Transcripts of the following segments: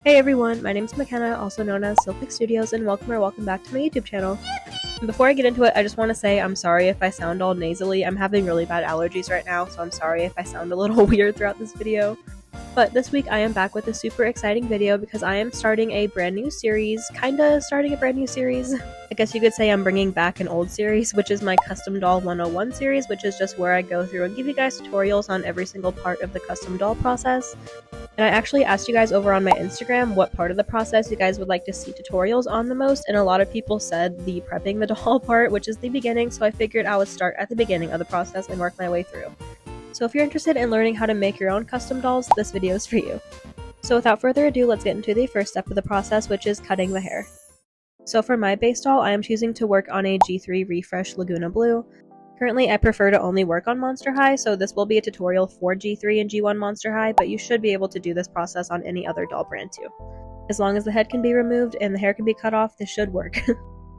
Hey everyone, my name is McKenna, also known as Sylphic Studios, and welcome back to my YouTube channel. And before I get into it, I just want to say I'm sorry if I sound all nasally. I'm having really bad allergies right now, so I'm sorry if I sound a little weird throughout this video. But this week I am back with a super exciting video because I am starting a brand new series. I guess you could say I'm bringing back an old series, which is my Custom Doll 101 series, which is just where I go through and give you guys tutorials on every single part of the custom doll process. And I actually asked you guys over on my Instagram what part of the process you guys would like to see tutorials on the most, and a lot of people said the prepping the doll part, which is the beginning, so I figured I would start at the beginning of the process and work my way through. So if you're interested in learning how to make your own custom dolls, this video is for you. So without further ado, let's get into the first step of the process, which is cutting the hair. So for my base doll, I am choosing to work on a G3 Refresh Laguna Blue. Currently, I prefer to only work on Monster High, so this will be a tutorial for G3 and G1 Monster High, but you should be able to do this process on any other doll brand too. As long as the head can be removed and the hair can be cut off, this should work.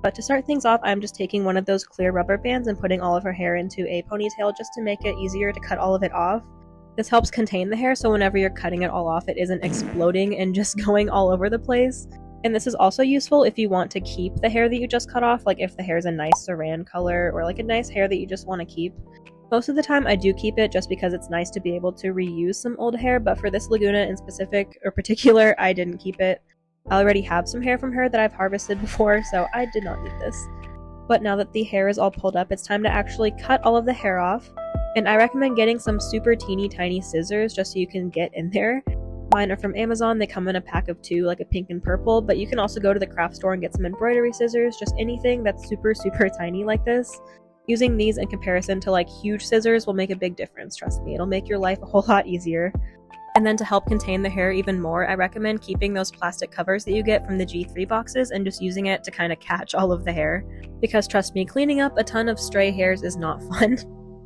But to start things off, I'm just taking one of those clear rubber bands and putting all of her hair into a ponytail just to make it easier to cut all of it off. This helps contain the hair, so whenever you're cutting it all off, it isn't exploding and just going all over the place. And this is also useful if you want to keep the hair that you just cut off, like if the hair is a nice saran color or like a nice hair that you just want to keep. Most of the time I do keep it just because it's nice to be able to reuse some old hair, but for this Laguna in particular, I didn't keep it. I already have some hair from her that I've harvested before, so I did not need this. But now that the hair is all pulled up, it's time to actually cut all of the hair off. And I recommend getting some super teeny tiny scissors just so you can get in there. Mine are from Amazon. They come in a pack of 2, like a pink and purple, but you can also go to the craft store and get some embroidery scissors, just anything that's super tiny like this. Using these in comparison to like huge scissors will make a big difference, trust me. It'll make your life a whole lot easier. And then to help contain the hair even more, I recommend keeping those plastic covers that you get from the G3 boxes and just using it to kind of catch all of the hair. Because trust me, cleaning up a ton of stray hairs is not fun.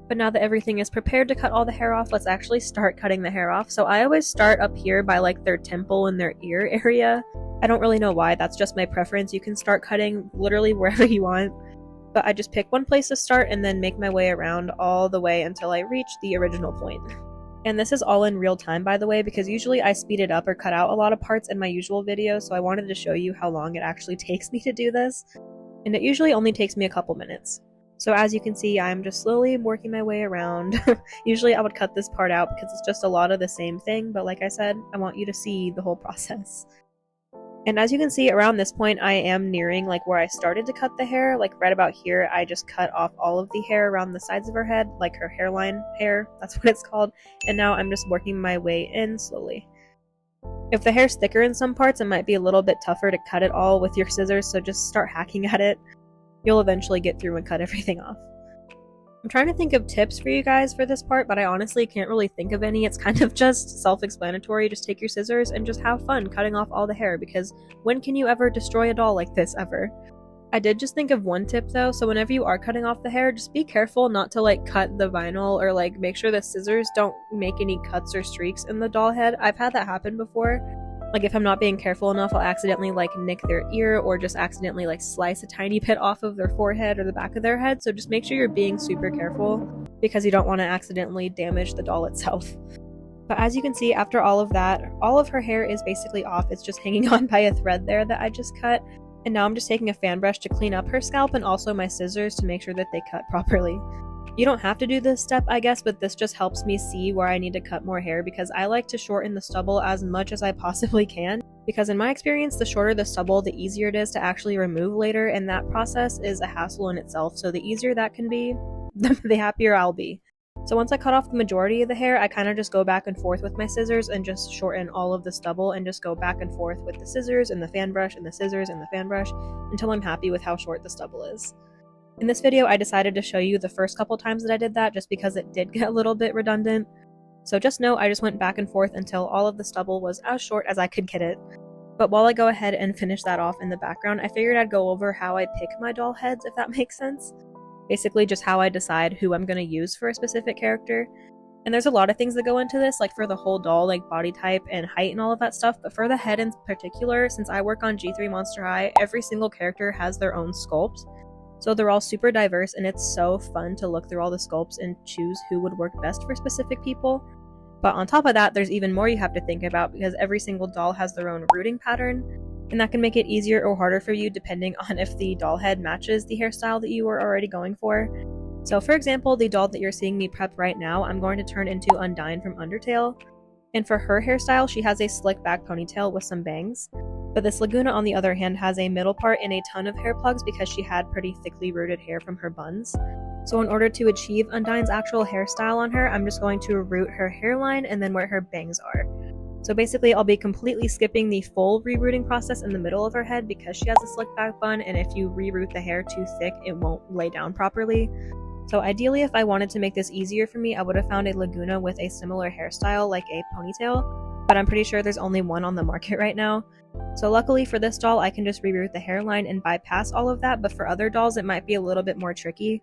But now that everything is prepared to cut all the hair off, let's actually start cutting the hair off. So I always start up here by like their temple and their ear area. I don't really know why, that's just my preference. You can start cutting literally wherever you want. But I just pick one place to start and then make my way around all the way until I reach the original point. And this is all in real time, by the way, because usually I speed it up or cut out a lot of parts in my usual videos, so I wanted to show you how long it actually takes me to do this. And it usually only takes me a couple minutes. So as you can see, I'm just slowly working my way around. Usually I would cut this part out because it's just a lot of the same thing, but like I said, I want you to see the whole process. And as you can see, around this point, I am nearing like where I started to cut the hair. Like right about here, I just cut off all of the hair around the sides of her head, like her hairline hair, that's what it's called. And now I'm just working my way in slowly. If the hair's thicker in some parts, it might be a little bit tougher to cut it all with your scissors, so just start hacking at it. You'll eventually get through and cut everything off. I'm trying to think of tips for you guys for this part, but I honestly can't really think of any. It's kind of just self-explanatory. Just take your scissors and just have fun cutting off all the hair, because when can you ever destroy a doll like this ever? I did just think of one tip though, so whenever you are cutting off the hair, just be careful not to like cut the vinyl or like make sure the scissors don't make any cuts or streaks in the doll head. I've had that happen before. Like if I'm not being careful enough, I'll accidentally like nick their ear or just accidentally like slice a tiny bit off of their forehead or the back of their head. So just make sure you're being super careful because you don't want to accidentally damage the doll itself. But as you can see, after all of that, all of her hair is basically off. It's just hanging on by a thread there that I just cut. And now I'm just taking a fan brush to clean up her scalp and also my scissors to make sure that they cut properly. You don't have to do this step, I guess, but this just helps me see where I need to cut more hair because I like to shorten the stubble as much as I possibly can. Because in my experience, the shorter the stubble, the easier it is to actually remove later, and that process is a hassle in itself, so the easier that can be, the happier I'll be. So once I cut off the majority of the hair, I kind of just go back and forth with my scissors and just shorten all of the stubble and just go back and forth with the scissors and the fan brush and the scissors and the fan brush until I'm happy with how short the stubble is. In this video, I decided to show you the first couple times that I did that just because it did get a little bit redundant. So just know I just went back and forth until all of the stubble was as short as I could get it. But while I go ahead and finish that off in the background, I figured I'd go over how I pick my doll heads, if that makes sense. Basically just how I decide who I'm going to use for a specific character. And there's a lot of things that go into this, like for the whole doll, like body type and height and all of that stuff, but for the head in particular, since I work on G3 Monster High, every single character has their own sculpt. So they're all super diverse and it's so fun to look through all the sculpts and choose who would work best for specific people. But on top of that, there's even more you have to think about because every single doll has their own rooting pattern, and that can make it easier or harder for you depending on if the doll head matches the hairstyle that you were already going for. So for example, the doll that you're seeing me prep right now, I'm going to turn into Undyne from Undertale. And for her hairstyle, she has a slick back ponytail with some bangs. But this Laguna, on the other hand, has a middle part and a ton of hair plugs because she had pretty thickly rooted hair from her buns. So in order to achieve Undyne's actual hairstyle on her, I'm just going to root her hairline and then where her bangs are. So basically, I'll be completely skipping the full rerooting process in the middle of her head because she has a slick back bun, and if you reroot the hair too thick, it won't lay down properly. So ideally, if I wanted to make this easier for me, I would have found a Laguna with a similar hairstyle like a ponytail, but I'm pretty sure there's only one on the market right now. So luckily for this doll, I can just reroot the hairline and bypass all of that, but for other dolls, it might be a little bit more tricky.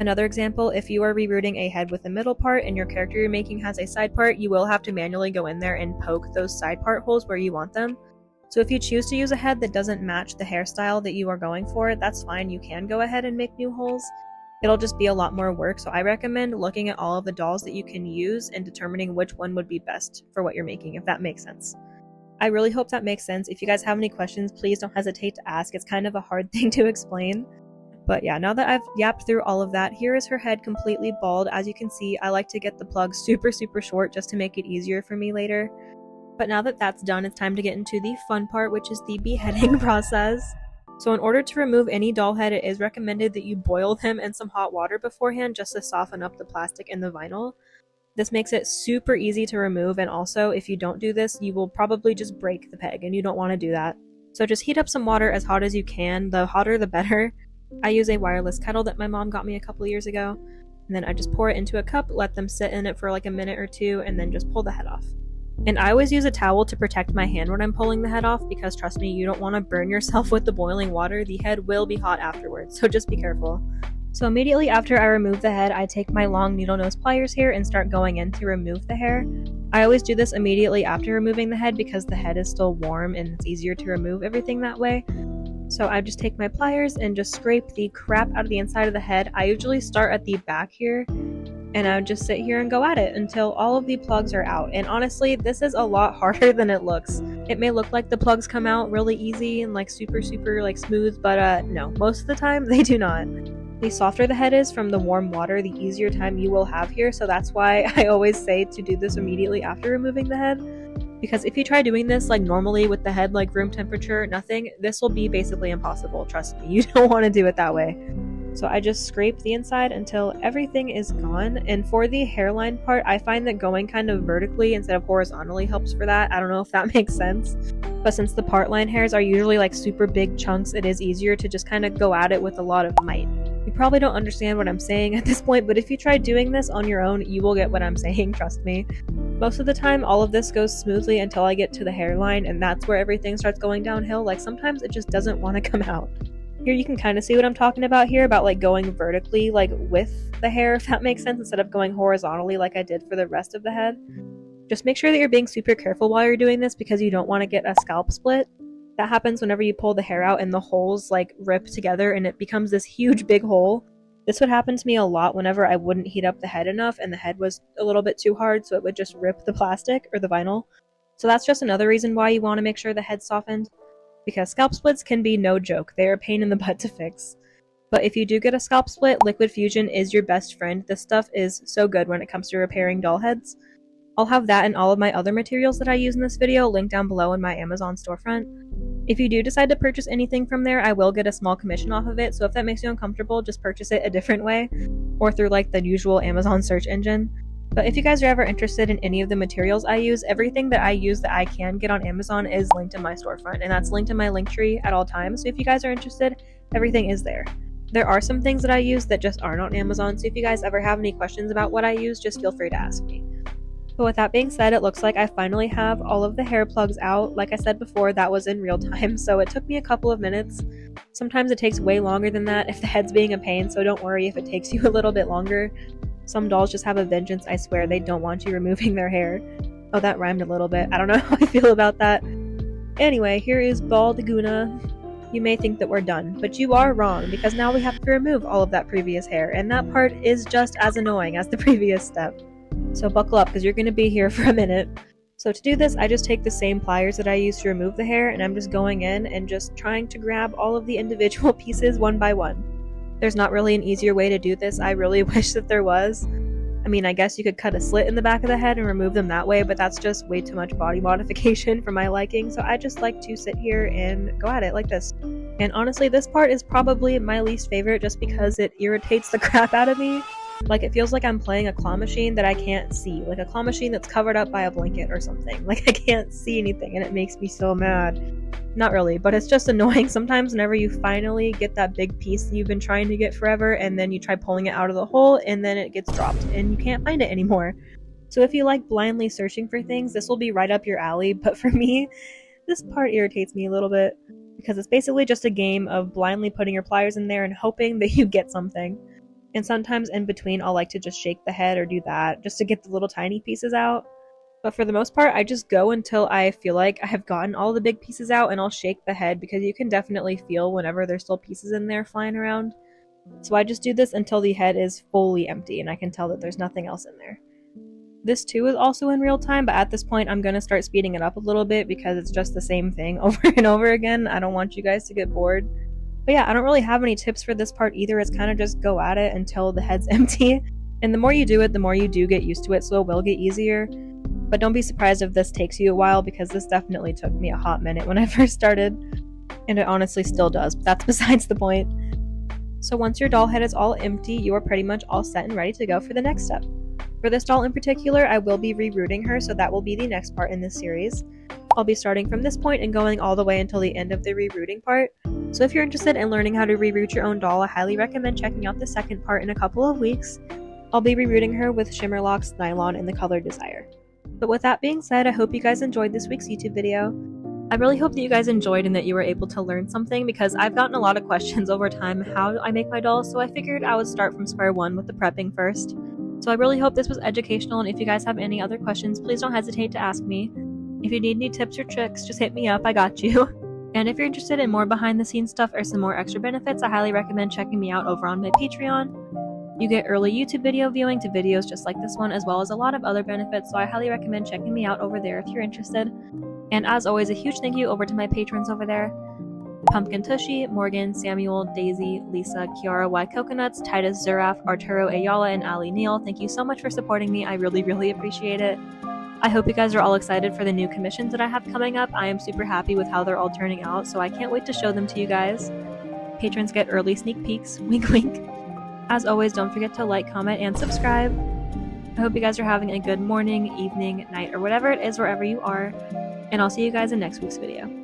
Another example, if you are rerooting a head with a middle part and your character you're making has a side part, you will have to manually go in there and poke those side part holes where you want them. So if you choose to use a head that doesn't match the hairstyle that you are going for, that's fine, you can go ahead and make new holes. It'll just be a lot more work, so I recommend looking at all of the dolls that you can use and determining which one would be best for what you're making, if that makes sense. I really hope that makes sense. If you guys have any questions, please don't hesitate to ask. It's kind of a hard thing to explain. But yeah, now that I've yapped through all of that, here is her head completely bald. As you can see, I like to get the plugs super short just to make it easier for me later. But now that that's done, it's time to get into the fun part, which is the beheading process. So in order to remove any doll head, it is recommended that you boil them in some hot water beforehand just to soften up the plastic and the vinyl. This makes it super easy to remove, and also if you don't do this, you will probably just break the peg, and you don't want to do that. So just heat up some water as hot as you can, the hotter the better. I use a wireless kettle that my mom got me a couple years ago, and then I just pour it into a cup, let them sit in it for like a minute or two, and then just pull the head off. And I always use a towel to protect my hand when I'm pulling the head off because trust me, you don't want to burn yourself with the boiling water. The head will be hot afterwards, so just be careful. So immediately after I remove the head, I take my long needle nose pliers here and start going in to remove the hair. I always do this immediately after removing the head because the head is still warm and it's easier to remove everything that way. So I just take my pliers and just scrape the crap out of the inside of the head. I usually start at the back here, and I would just sit here and go at it until all of the plugs are out. And honestly, this is a lot harder than it looks. It may look like the plugs come out really easy and like super like smooth, but no, most of the time they do not. The softer the head is from the warm water, the easier time you will have here, so that's why I always say to do this immediately after removing the head. Because if you try doing this like normally with the head like room temperature, nothing, this will be basically impossible, trust me. You don't want to do it that way. So I just scrape the inside until everything is gone, and for the hairline part, I find that going kind of vertically instead of horizontally helps for that. I don't know if that makes sense. But since the part line hairs are usually like super big chunks, it is easier to just kind of go at it with a lot of might. You probably don't understand what I'm saying at this point, but if you try doing this on your own, you will get what I'm saying, trust me. Most of the time, all of this goes smoothly until I get to the hairline, and that's where everything starts going downhill. Like sometimes it just doesn't want to come out. Here you can kind of see what I'm talking about here, about like going vertically like with the hair, if that makes sense, instead of going horizontally like I did for the rest of the head. Just make sure that you're being super careful while you're doing this because you don't want to get a scalp split. That happens whenever you pull the hair out and the holes like rip together and it becomes this huge big hole. This would happen to me a lot whenever I wouldn't heat up the head enough and the head was a little bit too hard, so it would just rip the plastic or the vinyl. So that's just another reason why you want to make sure the head's softened. Because scalp splits can be no joke, they are a pain in the butt to fix. But if you do get a scalp split, Liquid Fusion is your best friend. This stuff is so good when it comes to repairing doll heads. I'll have that and all of my other materials that I use in this video linked down below in my Amazon storefront. If you do decide to purchase anything from there, I will get a small commission off of it, so if that makes you uncomfortable, just purchase it a different way, or through like the usual Amazon search engine. But if you guys are ever interested in any of the materials I use, everything that I use that I can get on Amazon is linked in my storefront, and that's linked in my link tree at all times, so if you guys are interested, everything is there. There are some things that I use that just aren't on Amazon, so if you guys ever have any questions about what I use, just feel free to ask me. But with that being said, it looks like I finally have all of the hair plugs out. Like I said before, that was in real time, so it took me a couple of minutes. Sometimes it takes way longer than that if the head's being a pain, so don't worry if it takes you a little bit longer. Some dolls just have a vengeance, I swear. They don't want you removing their hair. Oh, that rhymed a little bit. I don't know how I feel about that. Anyway, here is Bald Laguna. You may think that we're done, but you are wrong, because now we have to remove all of that previous hair, and that part is just as annoying as the previous step. So buckle up because you're going to be here for a minute. So to do this, I just take the same pliers that I used to remove the hair, and I'm just going in and just trying to grab all of the individual pieces one by one. There's not really an easier way to do this. I really wish that there was. I mean, I guess you could cut a slit in the back of the head and remove them that way, but that's just way too much body modification for my liking, so I just like to sit here and go at it like this. And honestly, this part is probably my least favorite just because it irritates the crap out of me. Like, it feels like I'm playing a claw machine that I can't see. Like a claw machine that's covered up by a blanket or something. Like, I can't see anything and it makes me so mad. Not really, but it's just annoying sometimes whenever you finally get that big piece that you've been trying to get forever and then you try pulling it out of the hole and then it gets dropped and you can't find it anymore. So if you like blindly searching for things, this will be right up your alley, but for me, this part irritates me a little bit because it's basically just a game of blindly putting your pliers in there and hoping that you get something. And sometimes in between, I'll like to just shake the head or do that just to get the little tiny pieces out. But for the most part, I just go until I feel like I have gotten all the big pieces out, and I'll shake the head because you can definitely feel whenever there's still pieces in there flying around. So I just do this until the head is fully empty and I can tell that there's nothing else in there. This too is also in real time, but at this point I'm going to start speeding it up a little bit because it's just the same thing over and over again. I don't want you guys to get bored. But yeah, I don't really have any tips for this part either. It's kind of just go at it until the head's empty. And the more you do it, the more you do get used to it, so it will get easier. But don't be surprised if this takes you a while because this definitely took me a hot minute when I first started. And it honestly still does, but that's besides the point. So once your doll head is all empty, you are pretty much all set and ready to go for the next step. For this doll in particular, I will be rerooting her, so that will be the next part in this series. I'll be starting from this point and going all the way until the end of the rerooting part. So if you're interested in learning how to reroot your own doll, I highly recommend checking out the second part in a couple of weeks. I'll be rerooting her with Shimmerlocks Nylon in the color Desire. But with that being said, I hope you guys enjoyed this week's YouTube video. I really hope that you guys enjoyed and that you were able to learn something because I've gotten a lot of questions over time how I make my dolls, so I figured I would start from square one with the prepping first. So I really hope this was educational, and if you guys have any other questions, please don't hesitate to ask me. If you need any tips or tricks, just hit me up, I got you. And if you're interested in more behind the scenes stuff or some more extra benefits, I highly recommend checking me out over on my Patreon. You get early YouTube video viewing to videos just like this one, as well as a lot of other benefits, so I highly recommend checking me out over there if you're interested. And as always, a huge thank you over to my patrons over there. Pumpkin Tushy, Morgan, Samuel, Daisy, Lisa, Kiara Y. Coconuts, Titus Zuraf, Arturo Ayala, and Ali Neal. Thank you so much for supporting me, I really appreciate it. I hope you guys are all excited for the new commissions that I have coming up. I am super happy with how they're all turning out, so I can't wait to show them to you guys. Patrons get early sneak peeks, wink wink. As always, don't forget to like, comment, and subscribe. I hope you guys are having a good morning, evening, night, or whatever it is wherever you are, and I'll see you guys in next week's video.